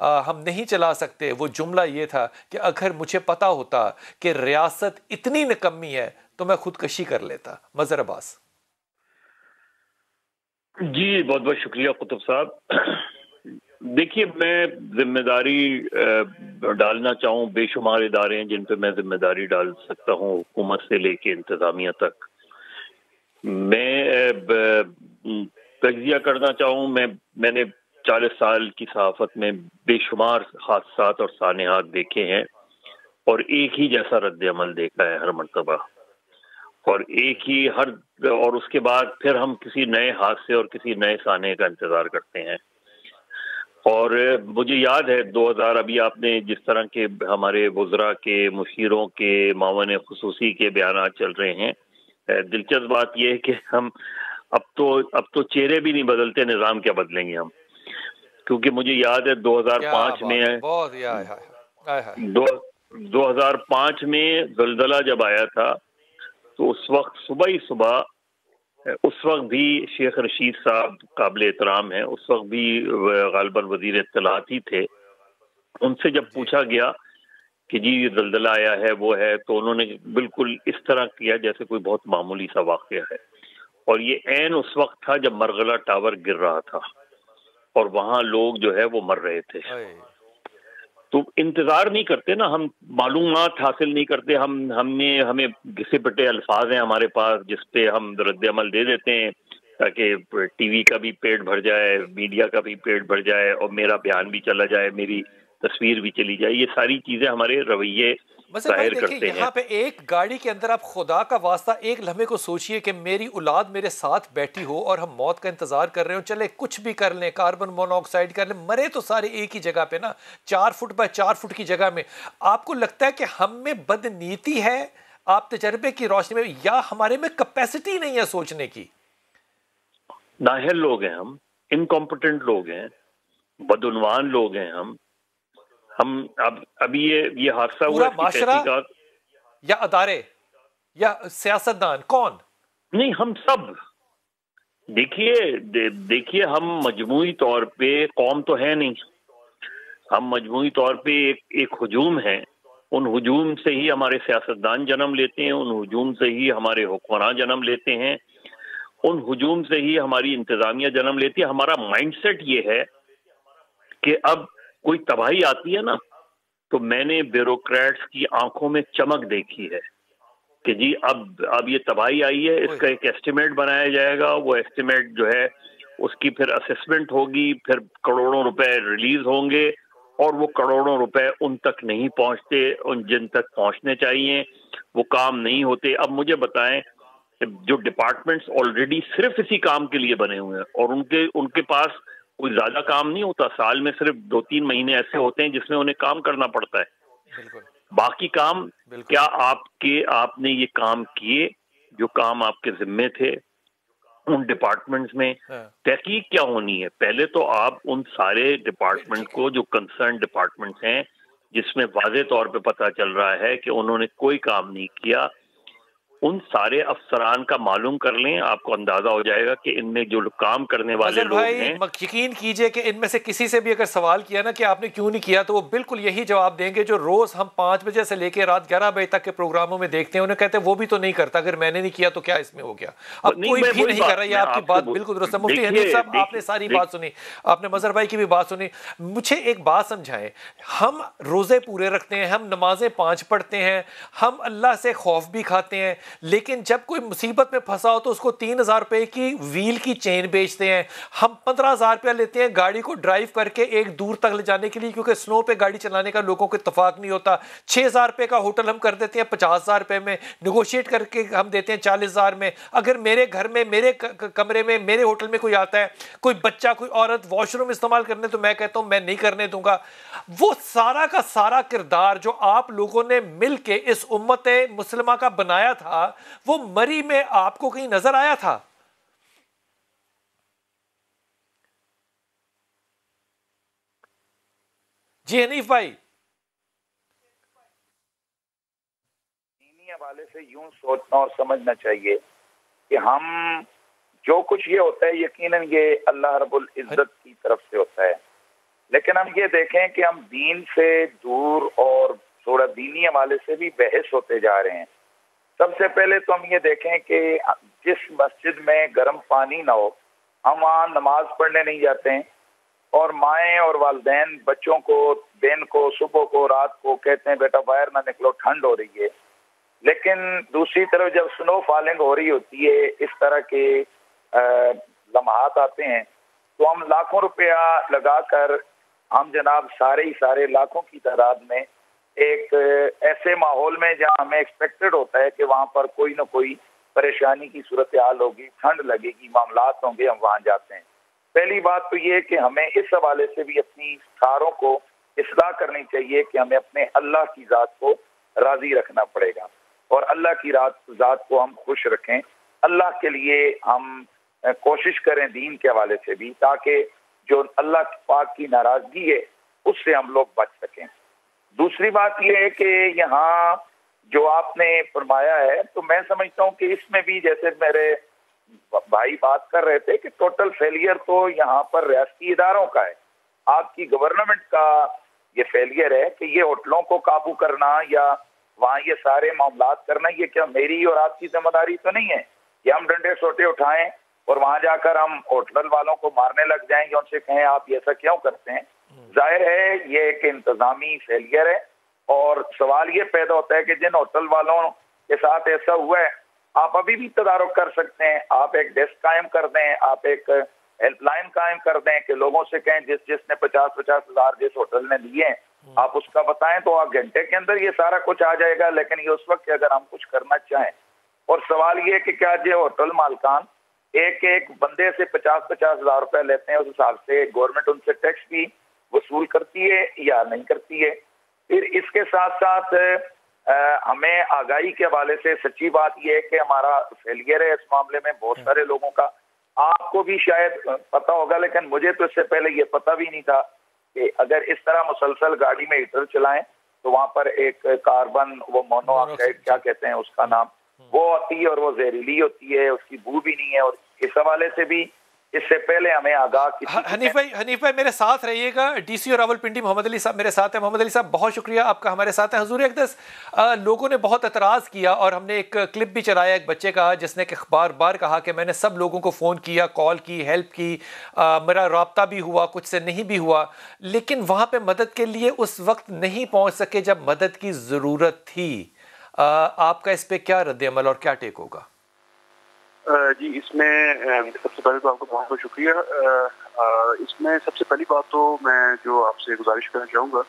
ہم نہیں چلا سکتے، وہ جملہ یہ تھا کہ اگر مجھے پتا ہوتا کہ ریاست اتنی نکمی ہے تو میں خودکشی کر لیتا. مظہر عباس. جی بہت بہت شکریہ قطب صاحب. دیکھیے میں ذمہ داری ڈالنا چاہوں، بے شمار ادارے ہیں جن پہ میں ذمہ داری ڈال سکتا ہوں، حکومت سے لے کے انتظامیہ تک. میں تجزیہ کرنا چاہوں، میں نے 40 سال کی صحافت میں بے شمار حادثات اور سانحات دیکھے ہیں اور ایک ہی جیسا رد عمل دیکھا ہے ہر مرتبہ، اور ایک ہی اور اس کے بعد پھر ہم کسی نئے حادثے اور کسی نئے سانحے کا انتظار کرتے ہیں. اور مجھے یاد ہے 2000 ابھی آپ نے جس طرح کے ہمارے وزراء کے، مشیروں کے، معاون خصوصی کے بیانات چل رہے ہیں، دلچسپ بات یہ ہے کہ ہم اب تو چہرے بھی نہیں بدلتے، نظام کیا بدلیں گے ہم. کیونکہ مجھے یاد ہے 2005 میں زلزلہ جب آیا تھا تو اس وقت صبح ہی صبح، اس وقت بھی شیخ رشید صاحب قابل احترام ہیں، اس وقت بھی غالباً وزیر اطلاعات ہی تھے. ان سے جب پوچھا گیا کہ جی زلزلہ آیا ہے وہ ہے، تو انہوں نے بالکل اس طرح کیا جیسے کوئی بہت معمولی سا واقعہ ہے. اور یہ عین اس وقت تھا جب مرغلہ ٹاور گر رہا تھا اور وہاں لوگ جو ہے وہ مر رہے تھے. تو انتظار نہیں کرتے نا ہم، معلومات حاصل نہیں کرتے، ہمیں گھسے پٹے الفاظ ہیں ہمارے پاس جس پہ ہم رد عمل دے دیتے ہیں تاکہ ٹی وی کا بھی پیٹ بھر جائے، میڈیا کا بھی پیٹ بھر جائے اور میرا بیان بھی چلا جائے، میری تصویر بھی چلی جائے. یہ ساری چیزیں ہمارے رویے ظاہر کرتے ہیں. یہاں پہ ایک گاڑی کے اندر آپ خدا کا واسطہ ایک لمحے کو سوچئے کہ میری اولاد میرے ساتھ بیٹھی ہو اور ہم موت کا انتظار کر رہے ہوں، چلے کچھ بھی کر لیں، کاربن مونو آکسائڈ کر لیں، مرے تو سارے ایک ہی جگہ پہ نا، 4 فٹ بائی 4 فٹ کی جگہ میں. آپ کو لگتا ہے کہ ہم میں بد نیتی ہے آپ تجربے کی روشنی میں، یا ہمارے میں کیپیسٹی نہیں ہے سوچنے کی؟ نااہل لوگ ہیں ہم، انکمپٹنٹ لوگ ہیں، بدعنوان لوگ ہیں ہم. ابھی یہ حادثہ ہوا، اس کی تحقیقات یا ادارے یا سیاستدان کون؟ نہیں، ہم سب. دیکھیے ہم مجموعی طور پہ قوم تو ہے نہیں، ہم مجموعی طور پہ ایک ہجوم ہے. ان ہجوم سے ہی ہمارے سیاستدان جنم لیتے ہیں، ان ہجوم سے ہی ہمارے حکمران جنم لیتے ہیں، ان ہجوم سے ہی ہماری انتظامیہ جنم لیتی ہے. ہمارا مائنڈ سیٹ یہ ہے کہ اب کوئی تباہی آتی ہے نا تو میں نے بیوروکریٹس کی آنکھوں میں چمک دیکھی ہے کہ جی اب یہ تباہی آئی ہے، اس کا ایک ایسٹیمیٹ بنایا جائے گا، وہ ایسٹیمیٹ جو ہے اس کی پھر اسسمنٹ ہوگی، پھر کروڑوں روپے ریلیز ہوں گے اور وہ کروڑوں روپے ان تک نہیں پہنچتے، ان جن تک پہنچنے چاہیے وہ کام نہیں ہوتے. اب مجھے بتائیں جو ڈپارٹمنٹس آلریڈی صرف اسی کام کے لیے بنے ہوئے ہیں اور ان کے پاس کوئی زیادہ کام نہیں ہوتا، سال میں صرف 2-3 مہینے ایسے ہوتے ہیں جس میں انہیں کام کرنا پڑتا ہے. باقی کام کیا آپ نے یہ کام کیے جو کام آپ کے ذمے تھے ان ڈپارٹمنٹس میں؟ تحقیق کیا ہونی ہے؟ پہلے تو آپ ان سارے ڈپارٹمنٹ کو جو کنسرن ڈپارٹمنٹس ہیں جس میں واضح طور پہ پتہ چل رہا ہے کہ انہوں نے کوئی کام نہیں کیا، ان سارے افسران کا معلوم کر لیں، آپ کو اندازہ ہو جائے گا کہ ان میں جو کام کرنے والے لوگ ہیں. یقین کیجئے کہ ان میں سے کسی سے بھی اگر سوال کیا نا کہ آپ نے کیوں نہیں کیا تو وہ بالکل یہی جواب دیں گے جو روز ہم 5 بجے سے لے کے رات 11 بجے تک کے پروگراموں میں دیکھتے ہیں. انہیں کہتے ہیں وہ بھی تو نہیں کرتا، اگر میں نے نہیں کیا تو کیا اس میں ہو گیا؟ اب کوئی بھی نہیں کر رہا. یہ آپ کی بات بالکل درست ہے. مفتی حنیف صاحب آپ نے ساری بات سنی، آپ نے مظہر بھائی کی بھی بات سنی. مجھے ایک بات سمجھائیں، ہم روزے پورے رکھتے ہیں، ہم نمازیں 5 پڑھتے ہیں، ہم اللہ سے خوف بھی کھاتے ہیں، لیکن جب کوئی مصیبت میں پھنسا ہو تو اس کو 3000 روپے کی ویل کی چین بیچتے ہیں. ہم 15000 روپیہ لیتے ہیں گاڑی کو ڈرائیو کر کے ایک دور تک لے جانے کے لیے، کیونکہ سنو پہ گاڑی چلانے کا لوگوں کو اتفاق نہیں ہوتا. 6000 روپے کا ہوٹل ہم کر دیتے ہیں 50000 روپے میں، نیگوشیٹ کر کے ہم دیتے ہیں 40000 میں. اگر میرے گھر میں، میرے کمرے میں، میرے ہوٹل میں کوئی آتا ہے، کوئی بچہ، کوئی عورت واش روم استعمال کرنے، تو میں کہتا ہوں میں نہیں کرنے دوں گا. وہ سارا کا سارا کردار جو آپ لوگوں نے مل کے اس امت مسلمہ کا بنایا تھا، وہ مری میں آپ کو کہیں نظر آیا تھا؟ جی حنیف بھائی. دینی حوالے سے یوں سوچنا اور سمجھنا چاہیے کہ ہم جو کچھ یہ ہوتا ہے یقیناً یہ اللہ رب العزت کی طرف سے ہوتا ہے، لیکن ہم یہ دیکھیں کہ ہم دین سے دور اور تھوڑا دینی حوالے سے بھی بحث ہوتے جا رہے ہیں. سب سے پہلے تو ہم یہ دیکھیں کہ جس مسجد میں گرم پانی نہ ہو ہم وہاں نماز پڑھنے نہیں جاتے ہیں، اور مائیں اور والدین بچوں کو دن کو صبح کو رات کو کہتے ہیں بیٹا باہر نہ نکلو ٹھنڈ ہو رہی ہے. لیکن دوسری طرف جب سنو فالنگ ہو رہی ہوتی ہے، اس طرح کے لمحات آتے ہیں، تو ہم لاکھوں روپیہ لگا کر ہم جناب سارے لاکھوں کی تعداد میں ایک ایسے ماحول میں جہاں ہمیں ایکسپیکٹڈ ہوتا ہے کہ وہاں پر کوئی نہ کوئی پریشانی کی صورتحال ہوگی، ٹھنڈ لگے گی، معاملات ہوں گے، ہم وہاں جاتے ہیں. پہلی بات تو یہ کہ ہمیں اس حوالے سے بھی اپنی کاروں کو اصلاح کرنی چاہیے کہ ہمیں اپنے اللہ کی ذات کو راضی رکھنا پڑے گا، اور اللہ کی ذات کو ہم خوش رکھیں. اللہ کے لیے ہم کوشش کریں دین کے حوالے سے بھی، تاکہ جو اللہ پاک کی ناراضگی ہے اس سے ہم لوگ بچ سکیں. دوسری بات یہ ہے کہ یہاں جو آپ نے فرمایا ہے تو میں سمجھتا ہوں کہ اس میں بھی جیسے میرے بھائی بات کر رہے تھے کہ ٹوٹل فیلئر تو یہاں پر ریاستی اداروں کا ہے، آپ کی گورنمنٹ کا یہ فیلئر ہے کہ یہ ہوٹلوں کو قابو کرنا یا وہاں یہ سارے معاملات کرنا. یہ کیا میری اور آپ کی ذمہ داری تو نہیں ہے کہ ہم ڈنڈے سوٹے اٹھائیں اور وہاں جا کر ہم ہوٹل والوں کو مارنے لگ جائیں یا ان سے کہیں آپ ایسا کیوں کرتے ہیں. ظاہر ہے یہ ایک انتظامی فیلئر ہے، اور سوال یہ پیدا ہوتا ہے کہ جن ہوٹل والوں کے ساتھ ایسا ہوا ہے آپ ابھی بھی تدارک کر سکتے ہیں. آپ ایک ڈیسک قائم کر دیں، آپ ایک ہیلپ لائن قائم کر دیں کہ لوگوں سے کہیں جس نے 50 ہزار جس ہوٹل نے لیے ہیں آپ اس کا بتائیں، تو آپ گھنٹے کے اندر یہ سارا کچھ آ جائے گا. لیکن یہ اس وقت کہ اگر ہم کچھ کرنا چاہیں، اور سوال یہ کہ کیا یہ ہوٹل مالکان ایک بندے سے 50 ہزار روپے لیتے ہیں، اس حساب سے گورنمنٹ ان سے ٹیکس بھی وصول کرتی ہے یا نہیں کرتی ہے. پھر اس کے ساتھ ساتھ ہمیں آگاہی کے حوالے سے سچی بات یہ ہے کہ ہمارا فیلئر ہے اس معاملے میں بہت سارے لوگوں کا. آپ کو بھی شاید پتا ہوگا، لیکن مجھے تو اس سے پہلے یہ پتا بھی نہیں تھا کہ اگر اس طرح مسلسل گاڑی میں ہیٹر چلائیں تو وہاں پر ایک کاربن وہ مونو آکسائڈ کیا کہتے ہیں اس کا نام، وہ ہوتی ہے اور وہ زہریلی ہوتی ہے، اس کی بو بھی نہیں ہے. اور اس حوالے سے بھی اس سے پہلے ہمیں آگاہ حنیف بھائی میرے ساتھ رہیے گا. ڈی سی اور راولپنڈی محمد علی صاحب میرے ساتھ ہیں. محمد علی صاحب بہت شکریہ آپ کا ہمارے ساتھ ہیں. حضور اقدس لوگوں نے بہت اعتراض کیا اور ہم نے ایک کلپ بھی چلایا ایک بچے کا جس نے بار بار کہا کہ میں نے سب لوگوں کو فون کیا، کال کی، ہیلپ کی، میرا رابطہ بھی ہوا، کچھ سے نہیں بھی ہوا، لیکن وہاں پہ مدد کے لیے اس وقت نہیں پہنچ سکے جب مدد کی ضرورت تھی. آپ کا اس پہ کیا رد عمل اور کیا ٹیک ہوگا؟ جی اس میں سب سے پہلے تو آپ کو بہت بہت شکریہ. اس میں سب سے پہلی بات تو میں جو آپ سے گزارش کرنا چاہوں گا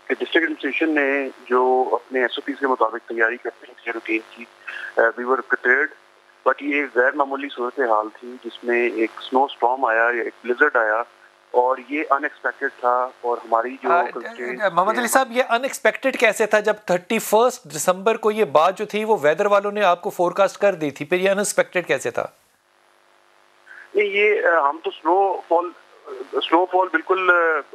کہ ڈسٹرکٹ ایڈمنسٹریشن نے جو اپنے ایس او پیز کے مطابق تیاری کرتے ہیں روٹین کی، وی ور پریپیئرڈ، بٹ یہ غیر معمولی صورتحال تھی جس میں ایک سنو اسٹارم آیا یا ایک بلیزرڈ آیا، اور یہ ان ایکسپیکٹڈ تھا. اور ہماری جو محمد علی صاحب یہ ان ایکسپیکٹڈ کیسے تھا جب 31 دسمبر کو یہ بات جو تھی وہ ویدر والوں نے آپ کو فور کاسٹ کر دی تھی، پھر یہ ان ایکسپیکٹڈ کیسے تھا؟ یہ ہم تو سنو فال بالکل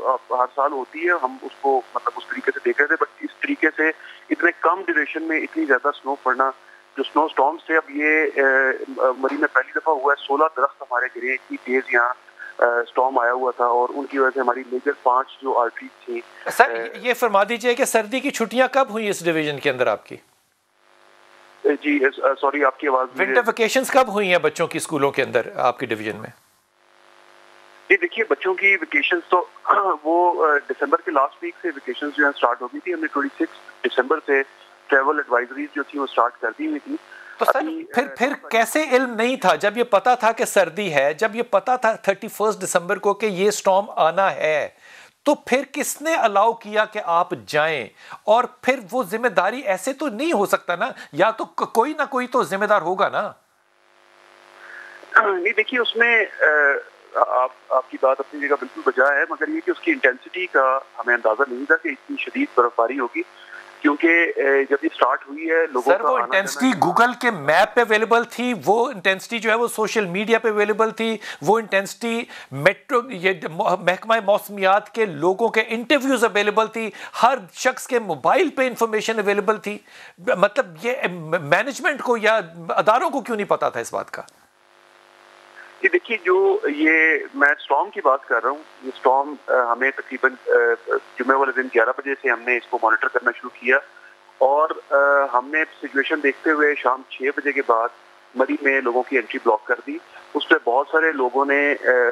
ہر سال ہوتی ہے، ہم اس کو مطلب اس طریقے سے دیکھ رہے تھے، بٹ اس طریقے سے اتنے کم ڈیوریشن میں اتنی زیادہ سنو پڑنا جو سنو اسٹارم سے اب یہ مری میں پہلی دفعہ ہوا ہے. 16 درخت ہمارے گرے، اتنی تیز یہاں اسٹارم آیا ہوا تھا، اور ان کی وجہ سے ہماری میجر 5 جو آرٹریز تھیں. سر یہ فرما دیجئے کہ سردی کی چھٹیاں کب ہوئی اس ڈویژن کے اندر آپ کی؟ جی سوری آپ کی آواز. ونٹر ویکیشنز کب ہوئی ہیں بچوں کی اسکولوں کے اندر آپ کی ڈویژن میں؟ جی دیکھیے بچوں کی ویکیشنز تو وہ دسمبر کے لاسٹ ویک سے ویکیشنز جو ہیں اسٹارٹ ہو گئی تھی. ہم نے 26 دسمبر سے ٹریول ایڈوائزریز جو تھی وہ اسٹارٹ کر دی ہوئی تھی. تو سر پھر کیسے علم نہیں تھا جب یہ پتا تھا کہ سردی ہے، جب یہ پتا تھا 31 دسمبر کو کہ یہ اسٹارم آنا ہے، تو پھر کس نے الاؤ کیا کہ آپ جائیں؟ اور پھر وہ ذمہ داری ایسے تو نہیں ہو سکتا نا، یا تو کوئی نہ کوئی تو ذمہ دار ہوگا نا. نہیں دیکھیے اس میں آپ کی بات اپنی جگہ بالکل بجا ہے، مگر یہ کہ اس کی انٹینسٹی کا ہمیں اندازہ نہیں تھا کہ اتنی شدید برف باری ہوگی، کیونکہ جب یہ سٹارٹ ہوئی ہے لوگوں سر وہ انٹینسٹی گوگل کے میپ پہ اویلیبل تھی، وہ انٹینسٹی جو ہے وہ سوشل میڈیا پہ اویلیبل تھی، وہ انٹینسٹی میٹرو یہ محکمہ موسمیات کے لوگوں کے انٹرویوز اویلیبل تھی، ہر شخص کے موبائل پہ انفارمیشن اویلیبل تھی. مطلب یہ مینجمنٹ کو یا اداروں کو کیوں نہیں پتا تھا اس بات کا؟ یہ دیکھیے جو یہ میں اسٹارم کی بات کر رہا ہوں، یہ اسٹارم ہمیں تقریباً جمعہ والے دن 11 بجے سے ہم نے اس کو مانیٹر کرنا شروع کیا، اور ہم نے سچویشن دیکھتے ہوئے شام 6 بجے کے بعد مری میں لوگوں کی انٹری بلاک کر دی. اس پہ بہت سارے لوگوں نے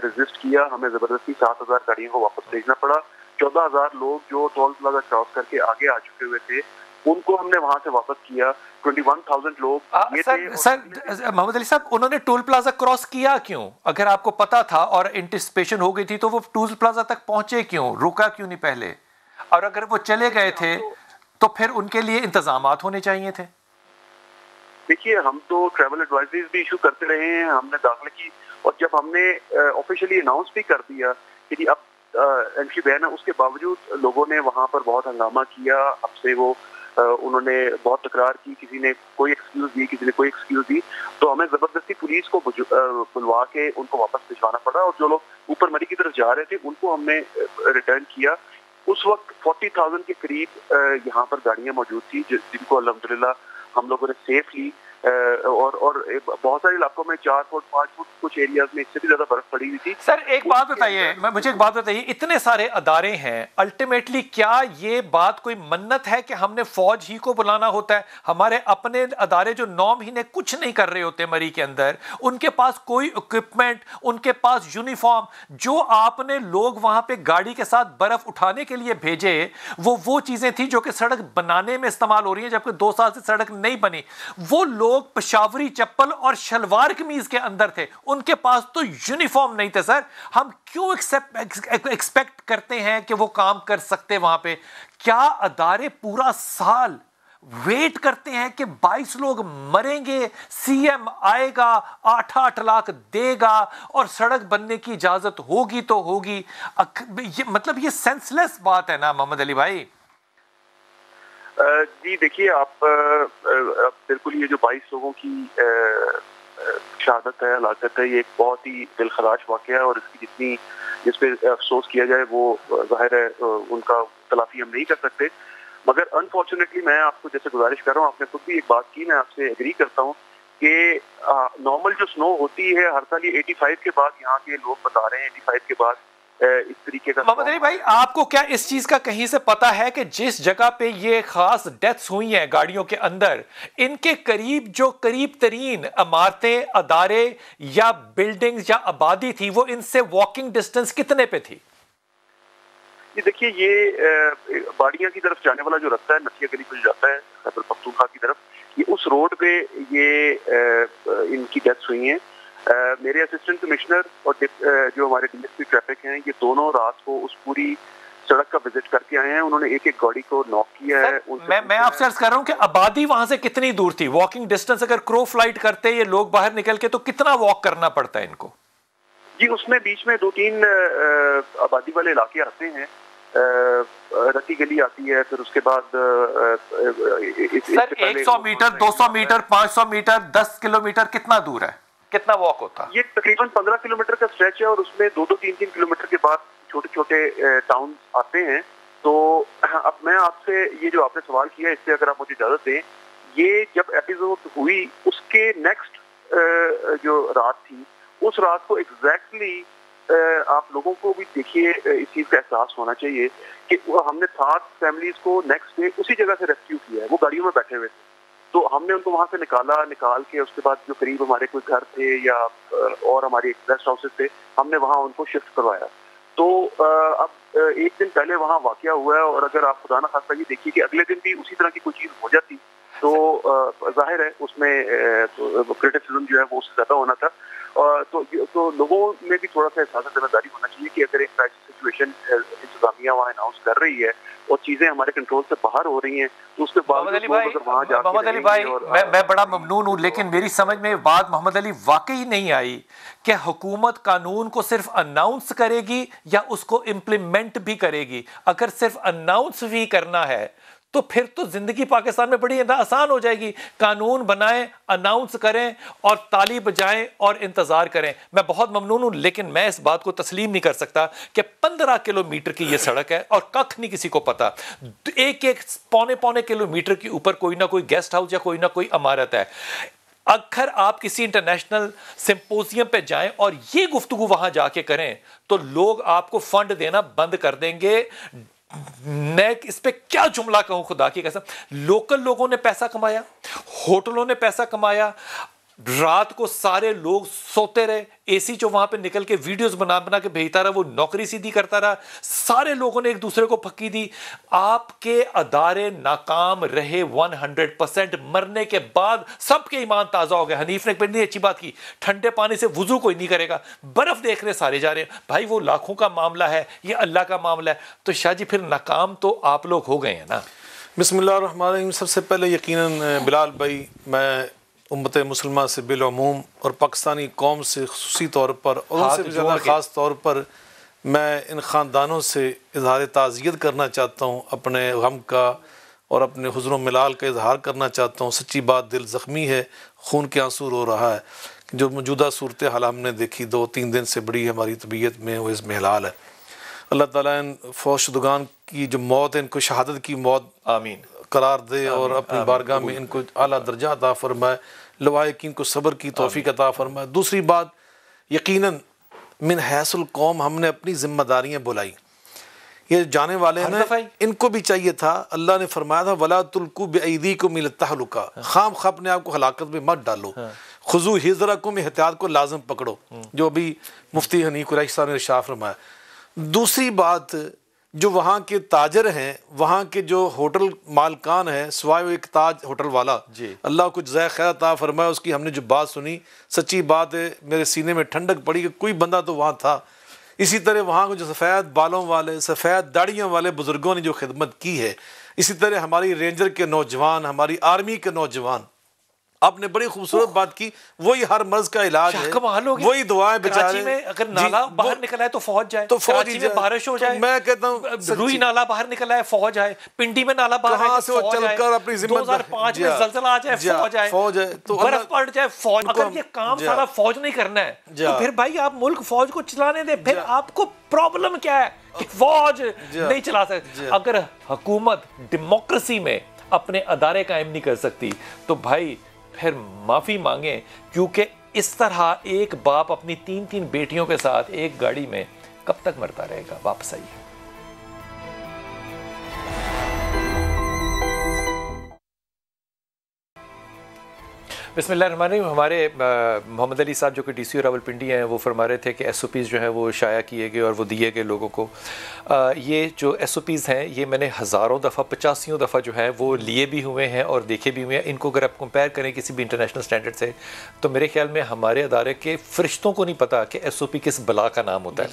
ریزسٹ کیا، ہمیں زبردستی 7,000 گاڑیوں کو واپس بھیجنا پڑا. 14,000 لوگ جو ٹول پلازا کراس کر کے آگے آ چکے ہوئے تھے ان کو ہم نے وہاں سے واپس کیا. 21,000 لوگ سر محمد علی صاحب، انہوں نے ٹول پلازا کراس کیا کیوں؟ اگر آپ کو پتا تھا اور انٹیسپیشن ہو گئی تھی تو وہ ٹول پلازا تک پہنچے کیوں؟ رکا کیوں نہیں پہلے؟ اور اگر وہ چلے گئے تھے تو پھر ان کے لیے انتظامات ہونے چاہیے تھے. دیکھیے ہم تو ٹریول ایڈوائزریز بھی ایشو کرتے رہے ہیں، ہم نے داخلے کی، اور جب ہم نے آفیشلی اناؤنس بھی کر دیا کہ جی اب انٹری بین ہے، اس کے باوجود لوگوں نے وہاں پر بہت ہنگامہ کیا. اب سے وہ انہوں نے بہت تکرار کی، کسی نے کوئی ایکسکیوز دی، کسی نے کوئی ایکسکیوز دی، تو ہمیں زبردستی پولیس کو بلوا کے ان کو واپس بھجوانا پڑا. اور جو لوگ اوپر مری کی طرف جا رہے تھے ان کو ہم نے ریٹرن کیا. اس وقت 40,000 کے قریب یہاں پر گاڑیاں موجود تھی جن کو الحمدللہ ہم لوگوں نے سیفلی، اور بہت سارے علاقوں میں 4 فٹ 5 فٹ، کچھ ایریاز میں اس سے بھی زیادہ برف پڑی ہوئی تھی. سر ایک بات بتائیے، مجھے ایک بات بتائیے، اتنے سارے ادارے ہیں، الٹیمیٹلی کیا یہ بات کوئی منت ہے کہ ہم نے فوج ہی کو بلانا ہوتا ہے؟ ہمارے اپنے ادارے جو 9 مہینے کچھ نہیں کر رہے ہوتے مری کے اندر، ان کے پاس کوئی اکوپمنٹ، ان کے پاس یونیفارم، جو آپ نے لوگ وہاں پہ گاڑی کے ساتھ برف اٹھانے کے لیے بھیجے وہ چیزیں تھیں جو کہ سڑک بنانے میں استعمال ہو رہی ہیں، جبکہ 2 سال سے سڑک نہیں بنی. وہ لوگ پشاوری چپل اور شلوار قمیض کے اندر تھے، ان کے پاس تو یونیفارم نہیں تھے. سر ہم کیوں ایکسپیکٹ کرتے ہیں کہ وہ کام کر سکتے وہاں پہ؟ کیا ادارے پورا سال ویٹ کرتے ہیں کہ 22 لوگ مریں گے، سی ایم آئے گا 8 لاکھ دے گا اور سڑک بننے کی اجازت ہوگی تو ہوگی؟ مطلب یہ سینس لیس بات ہے نا محمد علی بھائی. جی دیکھیے آپ بالکل، یہ جو 22 لوگوں کی شہادت ہے، ہلاکت ہے، یہ ایک بہت ہی دلخراش واقعہ ہے، اور جس پہ افسوس کیا جائے وہ ظاہر ہے ان کا تلافی ہم نہیں کر سکتے. مگر انفارچونیٹلی میں آپ کو جیسے گزارش کر رہا ہوں، آپ نے خود بھی ایک بات کی، میں آپ سے ایگری کرتا ہوں کہ نارمل جو سنو ہوتی ہے ہر سال، یہ 85 کے بعد یہاں کے لوگ بتا رہے ہیں 85 کے بعد اس طریقے کا. محمد علی بھائی، آپ کو کیا اس چیز کا کہیں سے پتا ہے کہ جس جگہ پہ یہ خاص ڈیتھس ہوئی ہیں گاڑیوں کے اندر، ان کے قریب جو قریب ترین عمارتیں، ادارے یا بلڈنگز یا آبادی تھی، وہ ان سے واکنگ ڈسٹنس کتنے پہ تھی؟ یہ دیکھیے، یہ باڑیاں کی طرف جانے والا جو رستہ ہے، نتھیا گلی کو جو جاتا ہے خیبر پختونخوا کی طرف، یہ اس روڈ پہ یہ ان کی ڈیتھس ہوئی ہیں. میرے اسسٹنٹ کمشنر اور جو ہمارے ڈی ایس پی ٹریفک ہیں، یہ دونوں رات کو اس پوری سڑک کا وزٹ کر کے آئے ہیں. انہوں نے ایک گاڑی کو ناک کیا ہے. میں آپ سے عرض کر رہا ہوں کہ آبادی وہاں سے کتنی دور تھی؟ واکنگ ڈسٹنس اگر کرو فلائٹ کرتے یہ لوگ باہر نکل کے، تو کتنا واک کرنا پڑتا ہے ان کو؟ جی اس میں بیچ میں 2-3 آبادی والے علاقے آتے ہیں، رتی گلی آتی ہے، پھر اس کے بعد سر 100 میٹر 200 میٹر 500 میٹر 10 کلومیٹر کتنا دور ہے؟ کتنا واک ہوتا؟ یہ تقریباً 15 کلومیٹر کا اسٹریچ ہے، اور اس میں 2-3 کلومیٹر کے بعد چھوٹے چھوٹے ٹاؤن آتے ہیں. تو اب میں آپ سے یہ جو آپ نے سوال کیا، اس سے اگر آپ مجھے اجازت دیں، یہ جب ایپیسوڈ ہوئی اس کے نیکسٹ جو رات تھی، اس رات کو ایگزیکٹلی آپ لوگوں کو بھی دیکھیے اس چیز کا احساس ہونا چاہیے کہ ہم نے 7 فیملیز کو نیکسٹ ڈے اسی جگہ سے ریسکیو کیا ہے. وہ گاڑیوں میں بیٹھے ہوئے تھے، تو ہم نے ان کو وہاں سے نکال کے اس کے بعد جو قریب ہمارے کوئی گھر تھے یا اور ہماری ریسٹ ہاؤسز تھے، ہم نے وہاں ان کو شفٹ کروایا. تو اب 1 دن پہلے وہاں واقعہ ہوا ہے، اور اگر آپ خدا نہ خواستہ یہ دیکھیے کہ اگلے دن بھی اسی طرح کی کوئی چیز ہو جاتی تو ظاہر ہے اس میں کرٹیسزم جو ہے وہ اس سے زیادہ ہونا تھا. تو لوگوں میں بھی تھوڑا سا احساس ذمہ داری ہونا چاہیے کہ اگر ایک کرائسس سچویشن انتظامیہ وہاں اناؤنس کر رہی ہے اور چیزیں ہمارے کنٹرول سے باہر ہو رہی ہیں، تو اس کے بعد محمد علی بھائی میں بڑا ممنون ہوں، لیکن میری سمجھ میں بات محمد علی واقعی نہیں آئی کہ حکومت قانون کو صرف اناؤنس کرے گی یا اس کو امپلیمنٹ بھی کرے گی. اگر صرف اناؤنس بھی کرنا ہے تو پھر تو زندگی پاکستان میں بڑی آسان ہو جائے گی. قانون بنائیں، اناؤنس کریں اور تالی بجائیں اور انتظار کریں. میں بہت ممنون ہوں، لیکن میں اس بات کو تسلیم نہیں کر سکتا کہ 15 کلومیٹر کی یہ سڑک ہے اور کخ نہیں کسی کو پتا. 1-1 پونے کلومیٹر کے اوپر کوئی نہ کوئی گیسٹ ہاؤس یا کوئی نہ کوئی عمارت ہے. اگر آپ کسی انٹرنیشنل سمپوزیم پہ جائیں اور یہ گفتگو وہاں جا کے کریں تو لوگ آپ کو فنڈ دینا بند کر دیں گے. میں اس پہ کیا جملہ کہوں خدا کی قسم. لوکل لوگوں نے پیسہ کمایا, ہوٹلوں نے پیسہ کمایا, رات کو سارے لوگ سوتے رہے, اے سی جو وہاں پہ نکل کے ویڈیوز بنا بنا کے بھیجتا رہا, وہ نوکری سیدھی کرتا رہا, سارے لوگوں نے ایک دوسرے کو پھکی دی. آپ کے ادارے ناکام رہے 100%. مرنے کے بعد سب کے ایمان تازہ ہو گئے. حنیف نے ایک بڑی اچھی بات کی, ٹھنڈے پانی سے وضو کوئی نہیں کرے گا, برف دیکھ رہے سارے جا رہے ہیں. بھائی وہ لاکھوں کا معاملہ ہے, یہ اللہ کا معاملہ ہے. تو شاہ جی پھر ناکام تو آپ لوگ ہو گئے ہیں نا. بسم اللہ الرحمن الرحیم. سب سے پہلے یقیناً بلال بھائی, میں امت مسلمہ سے بالعموم اور پاکستانی قوم سے خصوصی طور پر اور ان سے بھی زیادہ خاص طور پر میں ان خاندانوں سے اظہار تعزیت کرنا چاہتا ہوں, اپنے غم کا اور اپنے حزن و ملال کا اظہار کرنا چاہتا ہوں. سچی بات, دل زخمی ہے, خون کے آنسو رو رہا ہے. جو موجودہ صورتحال ہم نے دیکھی 2-3 دن سے بڑی ہماری طبیعت میں وہ اس میں حلال ہے. اللہ تعالیٰ ان فوت شدگان کی جو موت ہے ان کو شہادت کی موت آمین قرار دے اور اپنی بارگاہ میں ان کو اعلیٰ درجہ عطا فرمائے, لواحقین کو صبر کی توفیق عطا فرمائے. دوسری بات, یقیناً من حیث القوم ہم نے اپنی ذمہ داریاں بلائی. یہ جانے والے ہیں ان کو بھی چاہیے تھا, اللہ نے فرمایا تھا وَلَا تُلْقُوا بِأَيْدِيكُمْ إِلَى التَّهْلُكَةِ, خام خواہ اپنے آپ کو ہلاکت میں مت ڈالو. خُذُوا حِذْرَكُمْ, احتیاط کو لازم پکڑو, جو ابھی مفتی حنیف قریشی صاحب نے ارشاد فرمایا. دوسری بات, جو وہاں کے تاجر ہیں, وہاں کے جو ہوٹل مالکان ہیں, سوائے وہ ایک تاج ہوٹل والا, اللہ کو جزائے خیر عطا فرمائے, اس کی ہم نے جو بات سنی, سچی بات ہے, میرے سینے میں ٹھنڈک پڑی کہ کوئی بندہ تو وہاں تھا. اسی طرح وہاں کو جو سفید بالوں والے, سفید داڑیوں والے بزرگوں نے جو خدمت کی ہے, اسی طرح ہماری رینجر کے نوجوان, ہماری آرمی کے نوجوان, آپ نے بڑی خوبصورت بات کی. وہی ہر مرض کا علاج ہے, وہی دعائیں بیچارے. کراچی میں اگر نالا باہر نکلا ہے تو فوج جائے, تو کراچی میں بارش ہو جائے, میں کہتا ہوں روئی نالا باہر نکلا ہے فوج آئے, پنڈی میں نالا باہر ہے فوج آئے, 2005 میں زلزلہ آ جائے فوج آئے, برف پڑ جائے فوج. اگر یہ کام سارا فوج نہیں کرنا ہے تو پھر بھائی آپ ملک فوج کو چلانے دیں. پھر آپ کو پرابلم کیا ہے کہ فوج نہیں چلا سکتے؟ اگر حکومت ڈیموکریسی میں اپنے ادارے قائم نہیں کر سکتی تو بھائی پھر معافی مانگیں, کیونکہ اس طرح ایک باپ اپنی 3 بیٹیوں کے ساتھ ایک گاڑی میں کب تک مرتا رہے گا. واپس آئیے. بسم اللہ الرحمن الرحیم. ہمارے محمد علی صاحب جو کہ ڈی سی راولپنڈی ہیں, وہ فرما رہے تھے کہ ایس او پیز جو ہیں وہ شائع کیے گئے اور وہ دیے گئے لوگوں کو. یہ جو ایس او پیز ہیں یہ میں نے ہزاروں دفعہ 85 دفعہ جو ہے وہ لیے بھی ہوئے ہیں اور دیکھے بھی ہوئے ہیں. ان کو اگر آپ کمپیئر کریں کسی بھی انٹرنیشنل سٹینڈرڈ سے تو میرے خیال میں ہمارے ادارے کے فرشتوں کو نہیں پتا کہ ایس او پی کس بلا کا نام ہوتا ہے.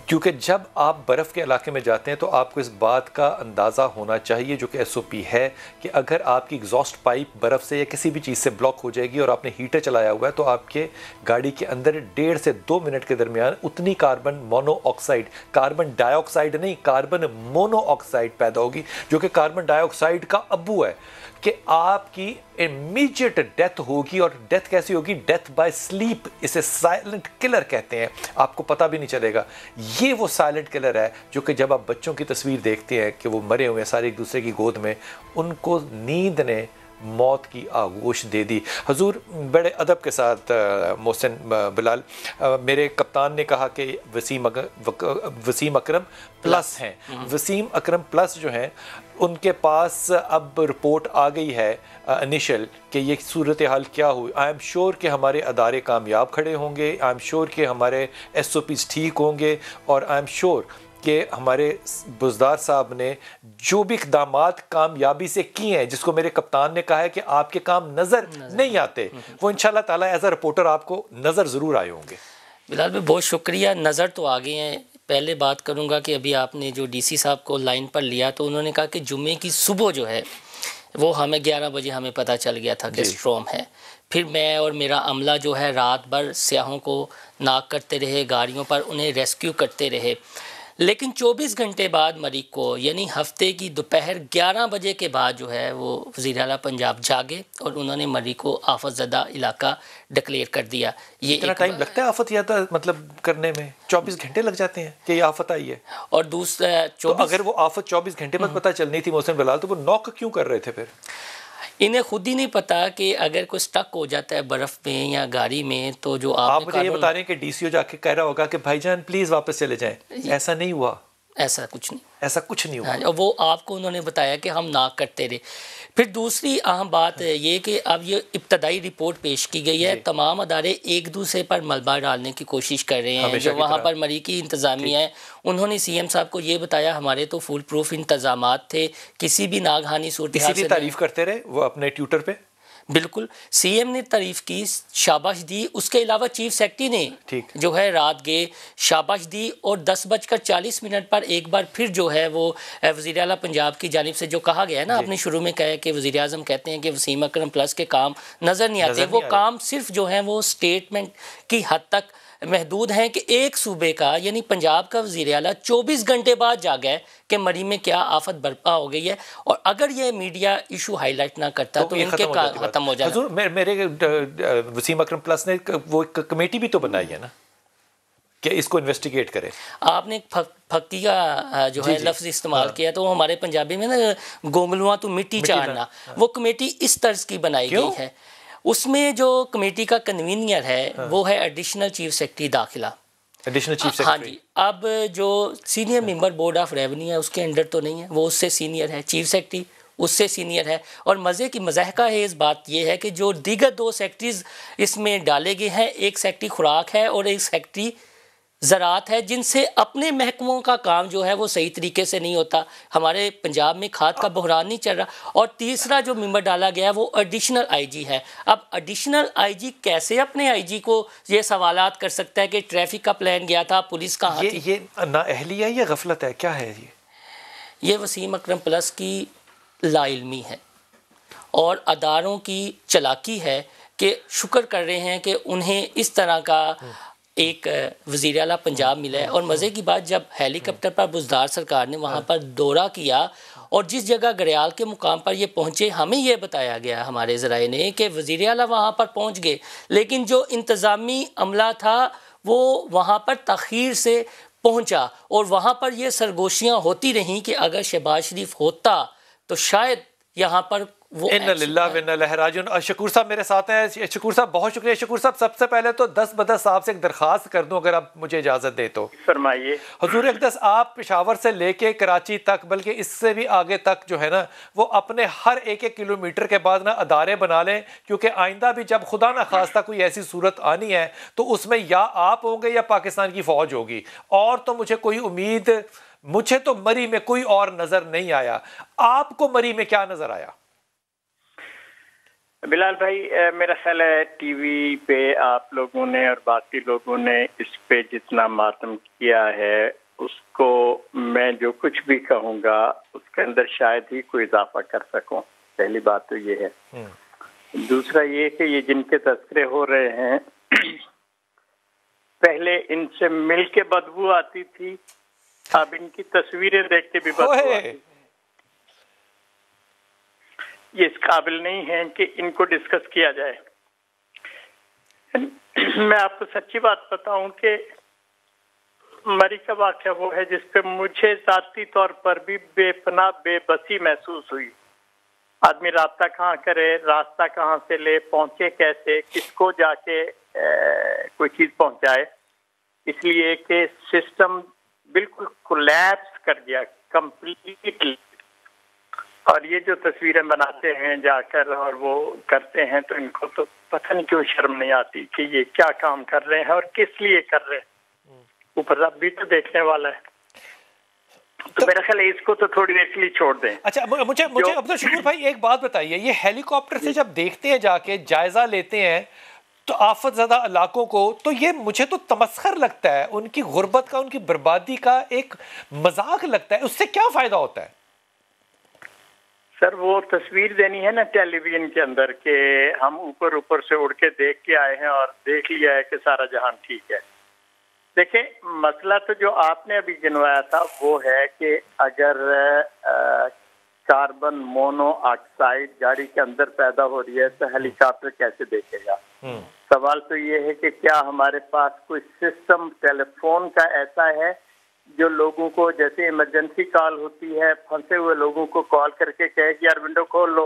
کیونکہ جب آپ برف کے علاقے میں جاتے ہیں تو آپ کو اس بات کا اندازہ ہونا چاہیے جو کہ ایس او پی ہے کہ اگر آپ کی ایگزاسٹ پائپ برف سے یا کسی بھی چیز سے بلاک ہو جائے گی اور آپ نے ہیٹر چلایا ہوا ہے تو آپ کے گاڑی کے اندر 1.5 سے 2 منٹ کے درمیان اتنی کاربن مونو آکسائڈ, کاربن ڈائی آکسائڈ نہیں, کاربن مونو آکسائڈ پیدا ہوگی جو کہ کاربن ڈائی آکسائڈ کا ابو ہے, کہ آپ کی امیجیٹ ڈیتھ ہوگی. اور ڈیتھ کیسی ہوگی؟ ڈیتھ بائی سلیپ, اسے سائلنٹ کلر کہتے ہیں, آپ کو پتہ بھی نہیں چلے گا. یہ وہ سائلنٹ کلر ہے جو کہ جب آپ بچوں کی تصویر دیکھتے ہیں کہ وہ مرے ہوئے ہیں سارے ایک دوسرے کی گود میں, ان کو نیند نے موت کی آغوش دے دی. حضور بڑے ادب کے ساتھ محسن بلال, میرے کپتان نے کہا کہ وسیم اکرم پلس ہیں. وسیم اکرم پلس جو ہیں ان کے پاس اب رپورٹ آ گئی ہے انیشل کہ یہ صورتحال کیا ہوئی. آئی ایم شور کہ ہمارے ادارے کامیاب کھڑے ہوں گے, آئی ایم شور کہ ہمارے ایس او پیز ٹھیک ہوں گے, اور آئی ایم شور کہ ہمارے بزدار صاحب نے جو بھی اقدامات کامیابی سے کیے ہیں, جس کو میرے کپتان نے کہا ہے کہ آپ کے کام نظر نہیں آتے, وہ انشاءاللہ تعالیٰ ایز اے رپورٹر آپ کو نظر ضرور آئے ہوں گے. بلال بھائی بہت شکریہ. نظر تو آ گئے ہیں. پہلے بات کروں گا کہ ابھی آپ نے جو ڈی سی صاحب کو لائن پر لیا تو انہوں نے کہا کہ جمعے کی صبح جو ہے وہ ہمیں 11 بجے ہمیں پتہ چل گیا تھا کہ اسٹروم ہے. پھر میں اور میرا عملہ جو ہے رات بھر سیاحوں کو ناک کرتے رہے, گاڑیوں پر انہیں ریسکیو کرتے رہے. لیکن 24 گھنٹے بعد مریخ کو یعنی ہفتے کی دوپہر 11 بجے کے بعد جو ہے وہ وزیر اعلیٰ پنجاب جاگے اور انہوں نے مریخ کو آفت زدہ علاقہ ڈکلیئر کر دیا. یہ اتنا ٹائم لگتا ہے آفت یادہ مطلب کرنے میں؟ 24 گھنٹے لگ جاتے ہیں کہ یہ آفت آئی ہے؟ اور دوسرا اگر وہ آفت 24 گھنٹے بعد پتہ چلنی تھی محسن بلال تو وہ نوک کیوں کر رہے تھے پھر؟ انہیں خود ہی نہیں پتا کہ اگر کوئی سٹک ہو جاتا ہے برف میں یا گاڑی میں تو جو آپ مجھے یہ بتا رہے ہیں کہ ڈی سی او جا کے کہہ رہا ہوگا کہ بھائی جان پلیز واپس چلے جائیں، ایسا نہیں ہوا، ایسا کچھ نہیں ہوا، وہ آپ کو انہوں نے بتایا کہ ہم نہ کرتے رہے۔ پھر دوسری اہم بات یہ کہ اب یہ ابتدائی رپورٹ پیش کی گئی ہے، تمام ادارے ایک دوسرے پر ملبہ ڈالنے کی کوشش کر رہے ہیں، جو وہاں پر مریکی انتظامیہ ہے انہوں نے سی ایم صاحب کو یہ بتایا ہمارے تو فول پروف انتظامات تھے، کسی بھی ناگہانی صورتحال سے تعریف کرتے رہے وہ اپنے ٹویٹر پہ، بالکل سی ایم نے تعریف کی، شاباش دی، اس کے علاوہ چیف سیکرٹری نے جو ہے رات گئے شاباش دی، اور 10:40 پر ایک بار پھر جو ہے وہ وزیر اعلیٰ پنجاب کی جانب سے جو کہا گیا ہے نا، آپ نے شروع میں کہا ہے کہ وزیر اعظم کہتے ہیں کہ وسیم اکرم پلس کے کام نظر نہیں آتے، وہ کام صرف جو ہیں وہ سٹیٹمنٹ کی حد تک محدود ہیں کہ ایک صوبے کا یعنی پنجاب کا وزیر اعلیٰ 24 گھنٹے بعد جاگا ہے کہ مری میں کیا آفت برپا ہو گئی ہے، اور اگر یہ میڈیا ایشو ہائی لائٹ نہ کرتا تو ان کے ختم ہو جانا۔ حضور میرے وسیم اکرم پلس نے وہ کمیٹی بھی تو بنائی ہے نا کہ اس کو انویسٹیگیٹ کرے۔ آپ نے پھکی کا جو ہے لفظ استعمال کیا تو ہمارے پنجابی میں نا گونگلواں تو مٹی چاڑنا، وہ کمیٹی اس طرز کی بنائی گئی ہے، اس میں جو کمیٹی کا کنوینئر ہے وہ ہے ایڈیشنل چیف سیکرٹری داخلہ، ہاں جی، اب جو senior member board of revenue ہے اس کے انڈر تو نہیں ہے، وہ اس سے سینئر ہے، چیف سیکرٹری اس سے سینئر ہے، اور مزے کی مضحکہ ہے اس بات یہ ہے کہ جو دیگر 2 سیکرٹریز اس میں ڈالے گئے ہیں، ایک سیکرٹری خوراک ہے اور ایک سیکرٹری زراعت ہے، جن سے اپنے محکموں کا کام جو ہے وہ صحیح طریقے سے نہیں ہوتا، ہمارے پنجاب میں کھاد کا بحران نہیں چل رہا، اور تیسرا جو ممبر ڈالا گیا ہے وہ ایڈیشنل آئی جی ہے۔ اب ایڈیشنل آئی جی کیسے اپنے آئی جی کو یہ سوالات کر سکتا ہے کہ ٹریفک کا پلان گیا تھا، پولیس کہاں تھی؟ یہ نااہلی ہے یا غفلت ہے، کیا ہے یہ وسیم اکرم پلس کی لا علمی ہے اور اداروں کی چلاکی ہے کہ شکر کر رہے ہیں کہ انہیں اس طرح کا ایک وزیر اعلیٰ پنجاب ملا ہے، اور مزے کی بات جب ہیلی کاپٹر پر بزدار سرکار نے وہاں پر دورہ کیا اور جس جگہ گریال کے مقام پر یہ پہنچے، ہمیں یہ بتایا گیا ہمارے ذرائع نے کہ وزیر اعلیٰ وہاں پر پہنچ گئے، لیکن جو انتظامی عملہ تھا وہ وہاں پر تاخیر سے پہنچا، اور وہاں پر یہ سرگوشیاں ہوتی رہیں کہ اگر شہباز شریف ہوتا تو شاید یہاں پر وہ اِنَّا لِلَّهِ وَإِنَّا إِلَيْهِ راجعون۔ اور شکور صاحب میرے ساتھ ہیں، شکور صاحب بہت شکریہ۔ شکور صاحب سب سے پہلے تو 10 بدس صاحب سے ایک درخواست کر دوں اگر آپ مجھے اجازت دیں تو۔ فرمائیے حضور اقدس، آپ پشاور سے لے کے کراچی تک بلکہ اس سے بھی آگے تک جو ہے نا وہ اپنے ہر ایک کلومیٹر کے بعد نا ادارے بنا لیں، کیونکہ آئندہ بھی جب خدا نہ خواستہ کوئی ایسی صورت آنی ہے تو اس میں یا آپ ہوں گے یا پاکستان کی فوج ہوگی، اور تو مجھے کوئی امید، مجھے تو مری میں کوئی اور نظر نہیں آیا، آپ کو مری میں کیا نظر آیا؟ بلال بھائی، میرا خیال ہے ٹی وی پہ آپ لوگوں نے اور باقی لوگوں نے اس پہ جتنا ماتم کیا ہے اس کو میں جو کچھ بھی کہوں گا اس کے اندر شاید ہی کوئی اضافہ کر سکوں، پہلی بات تو یہ ہے۔ دوسرا یہ کہ یہ جن کے تذکرے ہو رہے ہیں پہلے ان سے مل کے بدبو آتی تھی، اب ان کی تصویریں دیکھ کے بھی بدبو آتی، یہ اس قابل نہیں ہے کہ ان کو ڈسکس کیا جائے۔ میں آپ کو سچی بات بتاؤں کہ مری کا واقعہ وہ ہے جس پہ مجھے ذاتی طور پر بھی بے پناہ بے بسی محسوس ہوئی۔ آدمی رابطہ کہاں کرے، راستہ کہاں سے لے، پہنچے کیسے، کس کو جا کے کوئی چیز پہنچائے، اس لیے کہ سسٹم بالکل کولیپس کر گیا کمپلیٹلی۔ اور یہ جو تصویریں بناتے ہیں جا کر اور وہ کرتے ہیں تو ان کو تو پتہ نہیں کیوں شرم نہیں آتی کہ یہ کیا کام کر رہے ہیں اور کس لیے کر رہے ہیں، اوپر رب بھی تو دیکھنے والا ہے۔ تو میرا خیال ہے اس کو تو تھوڑی دیر کے لیے چھوڑ دیں۔ اچھا مجھے اب تو شکور بھائی ایک بات بتائیے، یہ ہیلی کاپٹر سے جب دیکھتے ہیں جا کے جائزہ لیتے ہیں تو آفت زدہ علاقوں کو، تو یہ مجھے تو تمسخر لگتا ہے، ان کی غربت کا، ان کی بربادی کا ایک مذاق لگتا ہے، اس سے کیا فائدہ ہوتا ہے؟ سر وہ تصویر دینی ہے نا ٹیلی ویژن کے اندر کہ ہم اوپر سے اڑ کے دیکھ کے آئے ہیں اور دیکھ لیا ہے کہ سارا جہان ٹھیک ہے۔ دیکھیں مسئلہ تو جو آپ نے ابھی گنوایا تھا وہ ہے کہ اگر کاربن مونو آکسائڈ گاڑی کے اندر پیدا ہو رہی ہے تو ہیلی کاپٹر کیسے دیکھے گا؟ سوال تو یہ ہے کہ کیا ہمارے پاس کوئی سسٹم ٹیلی فون کا ایسا ہے جو لوگوں کو جیسے ایمرجنسی کال ہوتی ہے، پھنسے ہوئے لوگوں کو کال کر کے کہے کہ یار ونڈو کھول لو،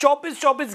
24-24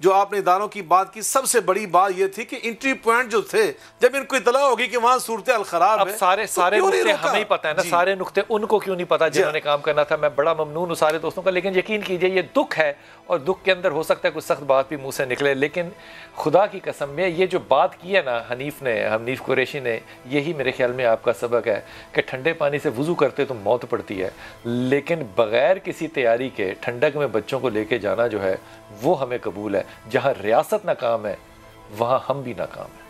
جو آپ نے اداروں کی بات کی، سب سے بڑی بات یہ تھی کہ انٹری پوائنٹ جو تھے، جب ان کو اطلاع ہوگی کہ وہاں صورتحال خراب ہے، اب سارے نقطے ہمیں ہی پتہ ہے نا، سارے نقطے ان کو کیوں نہیں پتا جنہوں نے کام کرنا تھا. میں بڑا ممنون ہوں سارے دوستوں کا، لیکن یقین کیجئے یہ دکھ ہے، اور دکھ کے اندر ہو سکتا ہے کچھ سخت بات بھی منہ سے نکلے، لیکن خدا کی قسم میں یہ جو بات کی ہے نا حنیف قریشی نے، یہی میرے خیال میں آپ کا سبق ہے کہ ٹھنڈے پانی سے وضو کرتے تو موت پڑتی ہے، لیکن بغیر کسی تیاری کے ٹھنڈک میں بچوں کو لے کے جانا جو ہے وہ ہمیں قبول ہے. جہاں ریاست ناکام ہے وہاں ہم بھی ناکام ہیں.